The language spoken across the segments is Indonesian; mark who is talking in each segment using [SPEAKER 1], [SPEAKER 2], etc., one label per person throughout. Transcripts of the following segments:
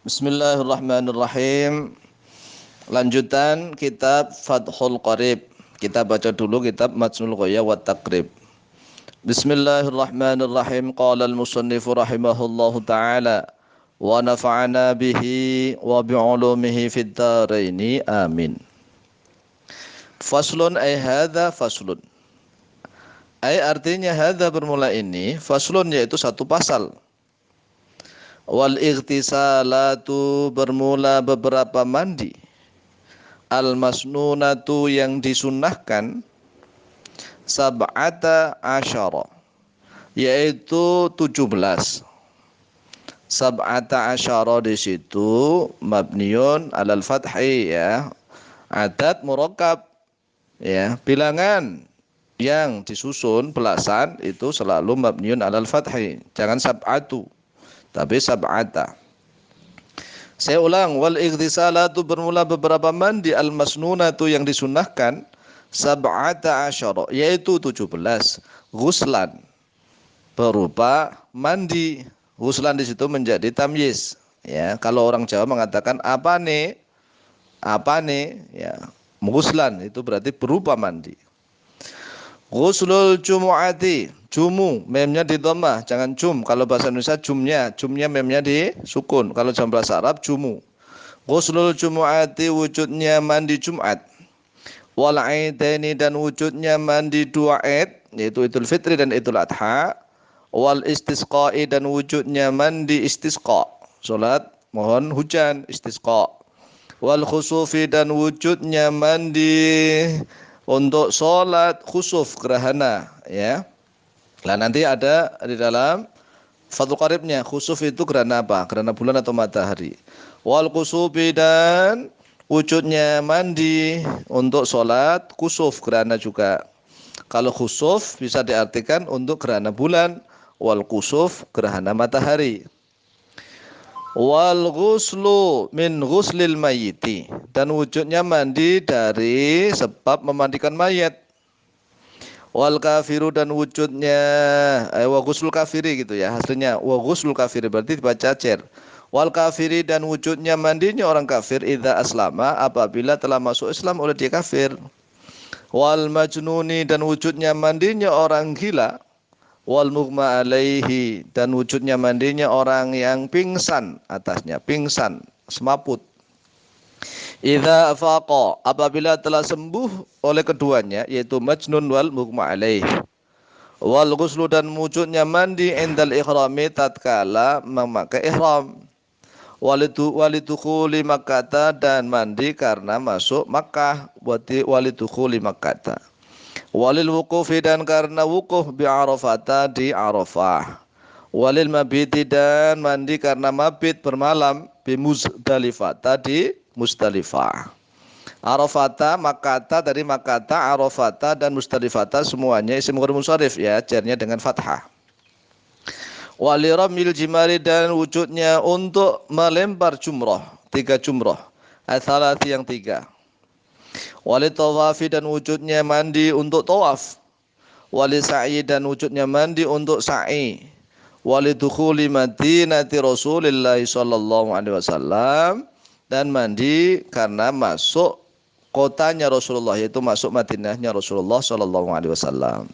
[SPEAKER 1] Bismillahirrahmanirrahim. Lanjutan kitab Fathul Qarib. Kita baca dulu kitab Matnul Ghaya wa Taqrib. Bismillahirrahmanirrahim. Qala al-musannifu rahimahullahu ta'ala wa nafa'ana bihi wa bi'ulumihi fid dharaini amin. Faslun ay hadza faslun. Ay artinya hadza bermula ini faslun yaitu satu pasal. Wal ightisalatu bermula beberapa mandi. Al masnunatu yang disunnahkan sab'ata asyara yaitu 17. Sab'ata asyara di situ mabniun alal fathi ya. Adad murakkab ya, bilangan yang disusun belasan itu selalu mabniun alal fathi. Jangan sab'atu tapi sab'ata. Saya ulang, wal ightisalatu bermula beberapa mandi, al masnunatu yang disunnahkan sab'ata asyara yaitu 17. Ghuslan berupa mandi. Ghuslan di situ menjadi tamyiz ya. Kalau orang Jawa mengatakan apa nih ya, ghuslan itu berarti berupa mandi. Ghuslul jumu'ati, jumu memnya di dhammah, jangan jum. Kalau bahasa Indonesia jumnya memnya di sukun. Kalau dalam bahasa Arab jumu. Ghuslul jumu'ati wujudnya mandi Jumat. Wal aidaini dan wujudnya mandi dua aid yaitu Idul Fitri dan Idul Adha. Wal istisqa'i dan wujudnya mandi istisqa, salat mohon hujan istisqa. Wal khusufi dan wujudnya mandi untuk sholat khusuf gerhana ya. Nah nanti ada di dalam Fathul Qaribnya khusuf itu gerhana apa? Gerhana bulan atau matahari. Wal khusufi dan wujudnya mandi untuk sholat khusuf gerhana juga. Kalau khusuf bisa diartikan untuk gerhana bulan, wal khusuf gerhana matahari. Wal ghuslu min ghuslil mayyiti dan wujudnya mandi dari sebab memandikan mayat. Wal kafiru dan wujudnya wa ghuslul kafiri gitu ya. Hasilnya wa ghuslul kafiri berarti dibaca cer. Wal kafiri dan wujudnya mandinya orang kafir idza aslama apabila telah masuk Islam oleh dia kafir. Wal majnuni dan wujudnya mandinya orang gila. Wal mughma alaihi dan wujudnya mandinya orang yang pingsan atasnya, pingsan, semaput. Idza afaqa apabila telah sembuh oleh keduanya yaitu majnun wal mughma alaihi. Wal ghuslu dan wujudnya mandi indal ihrami tatkala memakai ihram. Walidukhuli Makkah dan mandi karena masuk Makkah. Walidukhuli Makkah. Walil wukufi dan karena wukuf bi Arafata di Arafah. Walil mabiti dan mandi karena mabit bermalam bi Muzdalifata di Muzdalifah. Arafata, Makkata dari Makkata, Arafata dan Muzdalifata semuanya isim ghair munsharif ya, jarnya dengan fathah. Waliramil jimari dan wujudnya untuk melempar jumrah, 3 jumrah. Atsalati yang 3. Wali tawafi dan wujudnya mandi untuk tawaf. Wali sa'i dan wujudnya mandi untuk sa'i. Wali dukhuli madinati Rasulillah sallallahu alaihi wasallam dan mandi karena masuk kotanya Rasulullah yaitu masuk Madinahnya Rasulullah sallallahu alaihi wasallam.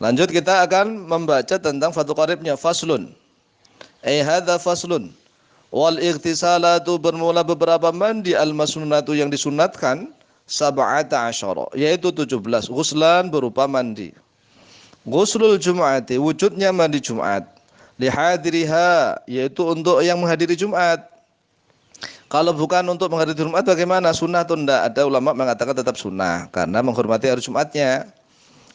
[SPEAKER 1] Lanjut kita akan membaca tentang Fathul Qaribnya faslun. Ai hadza faslun. Wal ightisalatu bermula beberapa mandi al masnunatu yang disunatkan sab'ata asyara yaitu 17. Ghuslan berupa mandi. Ghuslul jumu'ati wujudnya mandi Jumat. Lihadiriha yaitu untuk yang menghadiri Jumat. Kalau bukan untuk menghadiri Jumat bagaimana? Sunnah atau tidak? Ada ulama mengatakan tetap sunnah karena menghormati hari Jumatnya.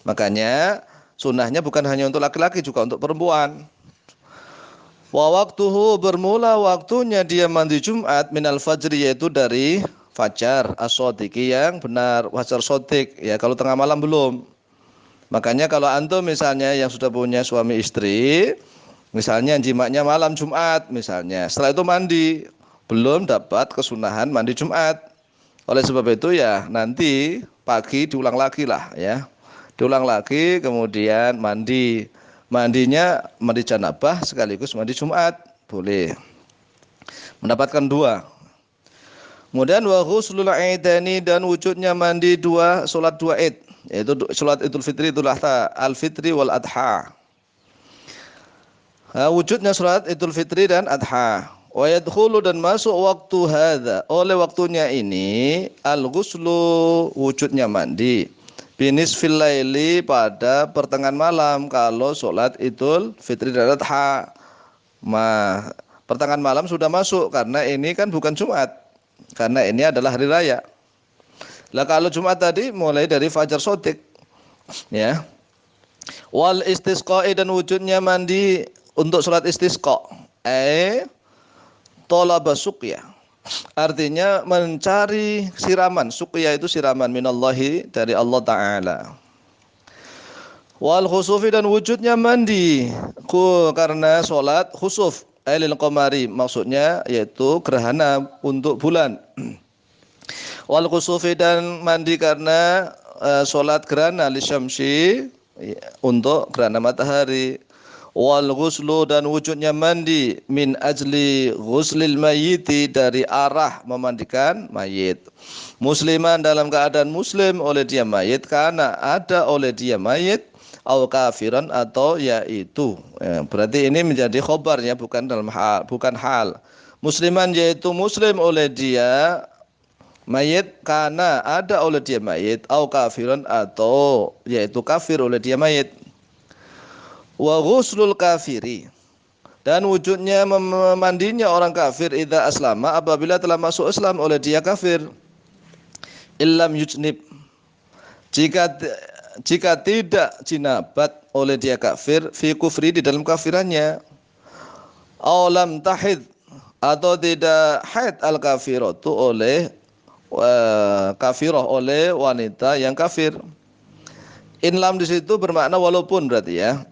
[SPEAKER 1] Makanya sunnahnya bukan hanya untuk laki-laki juga untuk perempuan. Wa waktuhu bermula waktunya dia mandi Jumat minal fajri yaitu dari fajar as-shadiqi yang benar, fajar shadiq ya, kalau tengah malam belum. Makanya kalau antum misalnya yang sudah punya suami istri, misalnya jimaknya malam Jumat misalnya, setelah itu mandi, belum dapat kesunahan mandi Jumat. Oleh sebab itu ya nanti pagi diulang lagi lah ya. Diulang lagi kemudian mandi. Mandinya mandi janabah sekaligus mandi Jumat, boleh. Mendapatkan dua. Kemudian wa ghuslul aidani, dan wujudnya mandi dua salat dua Id, yaitu salat Idul Fitri, Idul Adha, Al-Fitri wal Adha. Wujudnya salat Idul Fitri dan Adha. Wa yadkhulu, dan masuk waktu hadza, oleh waktunya ini, al-ghuslu, wujudnya mandi, binisfil laili, pada pertengahan malam kalau salat Idul Fitri dan Adha. Pertengahan malam sudah masuk karena ini kan bukan Jumat. Karena ini adalah hari raya. Lah kalau Jumat tadi mulai dari fajar shodiq, ya. Wal istisqa'i, dan wujudnya mandi untuk salat istisqa. Tolaba suqya. Artinya mencari siraman. Suqya itu siraman minallahi, dari Allah Ta'ala. Wal khusufi, dan wujudnya mandi karena salat khusuf. Lil qamari, maksudnya yaitu gerhana untuk bulan. Wal khusufi, dan mandi karena salat gerhana lisyamsi, untuk gerhana matahari. Wal ghuslu, dan wujudnya mandi min ajli ghuslil mayyiti, dari arah memandikan mayit. Musliman, dalam keadaan muslim oleh dia mayit, karena ada oleh dia mayit, au kafiran, atau yaitu, berarti ini menjadi khobarnya, bukan dalam hal, bukan hal. Musliman yaitu muslim oleh dia mayit, karena ada oleh dia mayit, au kafiran, atau yaitu kafir oleh dia mayit. Wa ghuslul kafiri, dan wujudnya memandinya orang kafir, idza aslama, apabila telah masuk Islam oleh dia kafir. Illam yujnib, jika tidak jinabat oleh dia kafir, fi kufri, di dalam kafirannya. Aw lam tahid, atau tidak haid al kafiratu, oleh kafirah, oleh wanita yang kafir. Inlam di situ bermakna walaupun, berarti ya.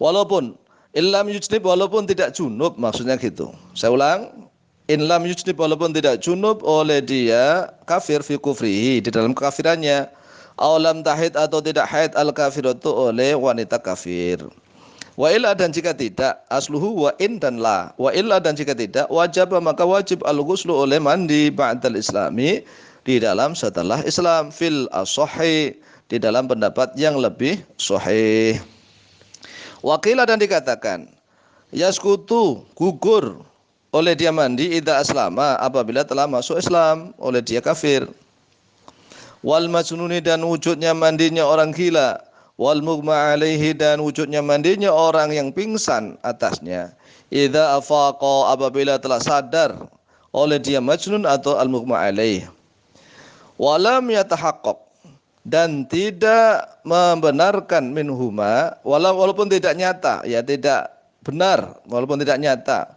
[SPEAKER 1] Walaupun illam yujnib, walaupun tidak junub, maksudnya gitu. Saya ulang, inlam yujnib, walaupun tidak junub oleh dia kafir, fi kufrihi, di dalam kekafirannya. Awalam tahid, atau tidak haid al kafiratu, oleh wanita kafir. Wa illa, dan jika tidak, asluhu wa in dan la. Wa illa, dan jika tidak, wajib, maka wajib al ghuslu, oleh mandi, ba'dal islami, di dalam setelah Islam, fil as-sahih, di dalam pendapat yang lebih sahih. Wakilah, dan dikatakan yaskutu, gugur oleh dia mandi, idza aslama, apabila telah masuk Islam oleh dia kafir. Wal majnuni, dan wujudnya mandinya orang gila. Wal mughma alaihi, dan wujudnya mandinya orang yang pingsan atasnya. Idza afaqa, apabila telah sadar oleh dia majnun atau al mughma alaihi. Walam yatahaqqaq, dan tidak membenarkan minhuma, walaupun tidak nyata, ya tidak benar walaupun tidak nyata,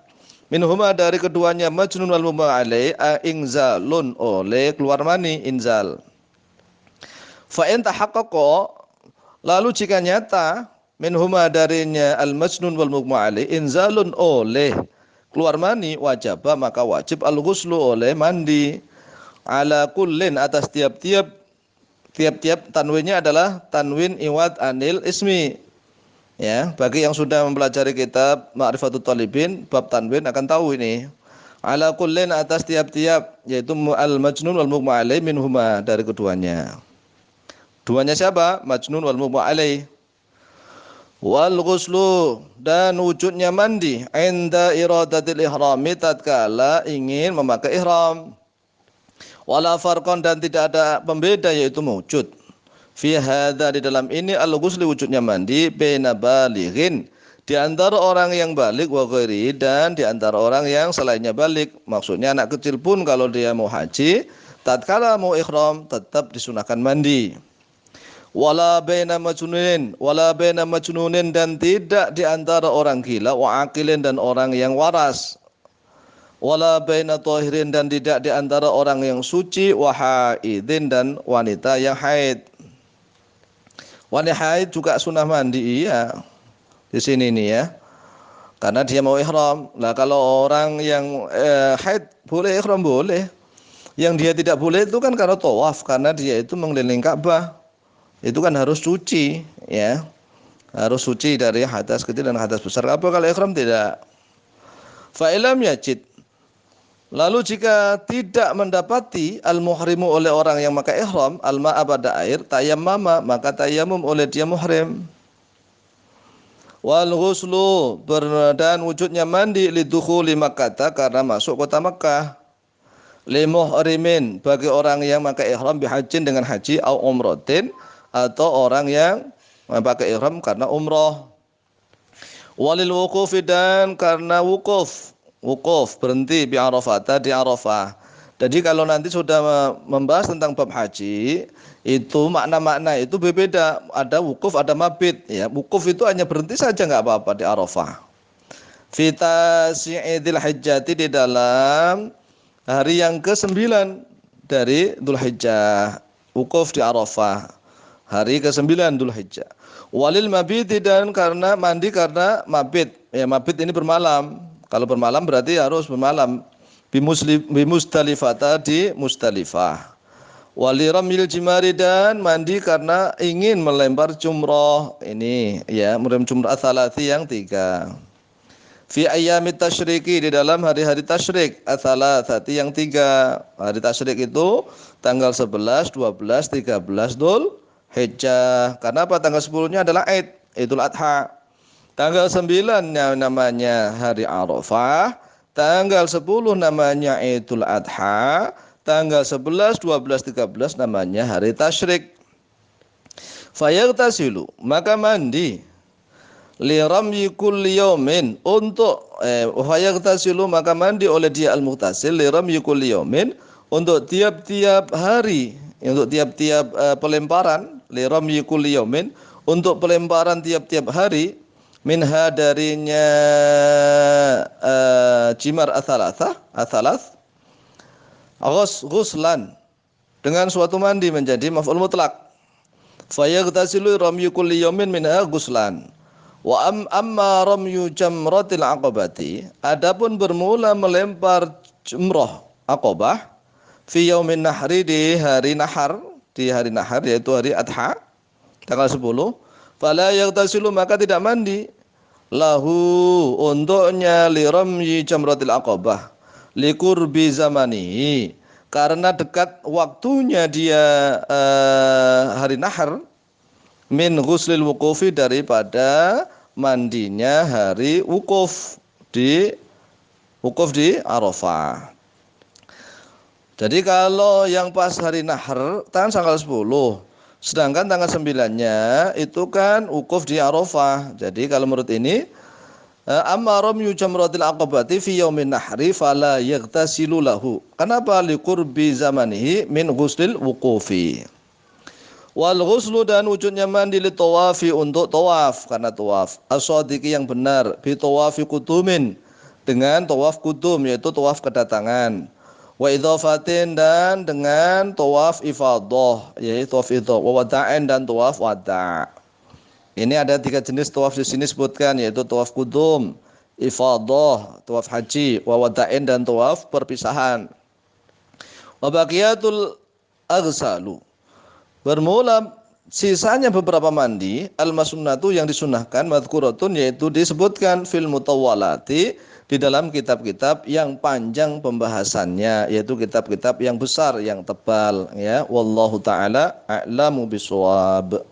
[SPEAKER 1] minhuma, dari keduanya, majnun wal mughma alaihi, inzalun, oleh keluar mani, inzal. Fa in tahaqqaqa, lalu jika nyata, minhuma, darinya al majnun wal mughma alaihi, inzalun, oleh keluar mani, wajaba, maka wajib al ghuslu, oleh mandi, ala kullin, atas tiap-tiap tanwinnya adalah tanwin iwad anil ismi. Ya, bagi yang sudah mempelajari kitab Ma'rifatut Talibin bab tanwin akan tahu ini. Ala kullin, atas tiap-tiap, yaitu al majnun wal mughma alaihi, minhuma, dari keduanya. Duanya siapa? Majnun wal mughma alaihi. Wal ghuslu, dan wujudnya mandi, inda iradatil ihrami, tatkala ingin memakai ihram. Wala farqan, dan tidak ada pembeda, yaitu wujud. Fi hadza, di dalam ini, al ghusli, wujudnya mandi, baina balighin, di antara orang yang balik, wa ghairi, dan di antara orang yang selainnya balik. Maksudnya anak kecil pun kalau dia mau haji, tatkala mau ihram, tetap disunahkan mandi. Wala baina majnunin, dan tidak di antara orang gila, wa aqilin, dan orang yang waras. Wala baina tahirin, dan tidak di antara orang yang suci, wa haidin, dan wanita yang haid. Wanita haid juga sunah mandi, iya. Di sini nih ya. Karena dia mau ihram. Nah, kalau orang yang haid boleh ihram, boleh. Yang dia tidak boleh itu kan karena tawaf, karena dia itu mengelilingi Ka'bah. Itu kan harus suci, ya. Harus suci dari hadas kecil dan hadas besar. Apa kalau ihram tidak? Fa ilam yajid, lalu jika tidak mendapati al-muhrimu oleh orang yang memakai ihram al-ma'a pada air, tayammama, maka tayammum oleh dia muhrim. Wal ghuslu, dan wujudnya mandi lidukhuli Makkah, karena masuk kota Makkah. Li muhrimin, bagi orang yang memakai ihram bihajin dengan haji au umratin, atau orang yang memakai ihram karena umrah. Walil wukufi, dan karena wukuf berhenti bi Arafah, di Arafah. Jadi kalau nanti sudah membahas tentang bab haji, itu makna-makna itu berbeda. Ada wukuf, ada mabit. Ya, wukuf itu hanya berhenti saja, nggak apa-apa di Arafah. Fita si'idil hijjati, di dalam hari yang ke-9 dari Dzulhijjah. Wukuf di Arafah, hari ke-9 Dzulhijjah. Walil mabiti, dan karena mandi karena mabit. Ya, mabit ini bermalam. Kalau bermalam berarti harus bermalam. Bimusdalifah, di Musdalifah. Wali ramil jimari, dan mandi karena ingin melempar jumroh. Ini ya, murim jumroh atsalati yang 3. Fi ayyamit tasyriki, di dalam hari-hari tasyrik atsalatati yang 3. Hari tasyrik itu tanggal 11, 12, 13 Dzulhijjah. Karena apa? Tanggal 10-nya adalah Idul Adha. Tanggal 9-nya namanya hari Arafah. Tanggal 10 namanya Idul Adha. Tanggal 11, 12, 13 namanya hari tasyrik. Fayaghtasilu, maka mandi. Li ramyi kulli yaumin, untuk fayaghtasilu, maka mandi oleh dia al-mughtasil li ramyi kulli yaumin, untuk tiap-tiap hari, untuk tiap-tiap pelemparan, li ramyi kulli yaumin, untuk pelemparan tiap-tiap hari, minha, darinya jimar atsalas, ghuslan, dengan suatu mandi, menjadi maf'ul mutlak. Fayaghtasilu ramyu kulli yaumin minha ghuslan. Wa amma ramyu jamratil aqabati, adapun bermula melempar jumrah Aqabah, fi yaumin nahri, di hari nahar, yaitu hari Adha, tanggal 10. Fala yaghtasilu, maka tidak mandi. Lahu, untuknya, li ramyi jamratil aqabah, liqurbi zamanihi, karena dekat waktunya dia hari nahar, min ghuslil wukufi, daripada mandinya hari wukuf di Arafah. Jadi kalau yang pas hari nahar tanggal 10, sedangkan tanggal 9-nya itu kan wukuf di Arafah. Jadi kalau menurut ini, amma ramyu jamratil aqabati fi yaumin nahri fala yaghtasilu lahu. Kenapa? Liqurbi zamanihi min ghuslil wukufi. Wal ghuslu, dan wujudnya mandi li tawafi, untuk tawaf, karena tawaf as-shadiqi, yang benar, bi tawafi kudumin, dengan tawaf kudum, yaitu tawaf kedatangan. Wa idhafatin, dan dengan tawaf ifadah, yaitu tawaf ifadah. Wa wada'in, dan tawaf wada'. Ini ada 3 jenis tawaf di sini sebutkan, yaitu tawaf kudum, ifadah, tawaf haji, wa wada'in, dan tawaf perpisahan. Wa baqiyatul aghsalu, bermula sisanya beberapa mandi, al-masunnatu, yang disunahkan, madhkuratun, yaitu disebutkan fil mutawwalati, di dalam kitab-kitab yang panjang pembahasannya, yaitu kitab-kitab yang besar, yang tebal, ya. Wallahu taala a'lamu bishawab.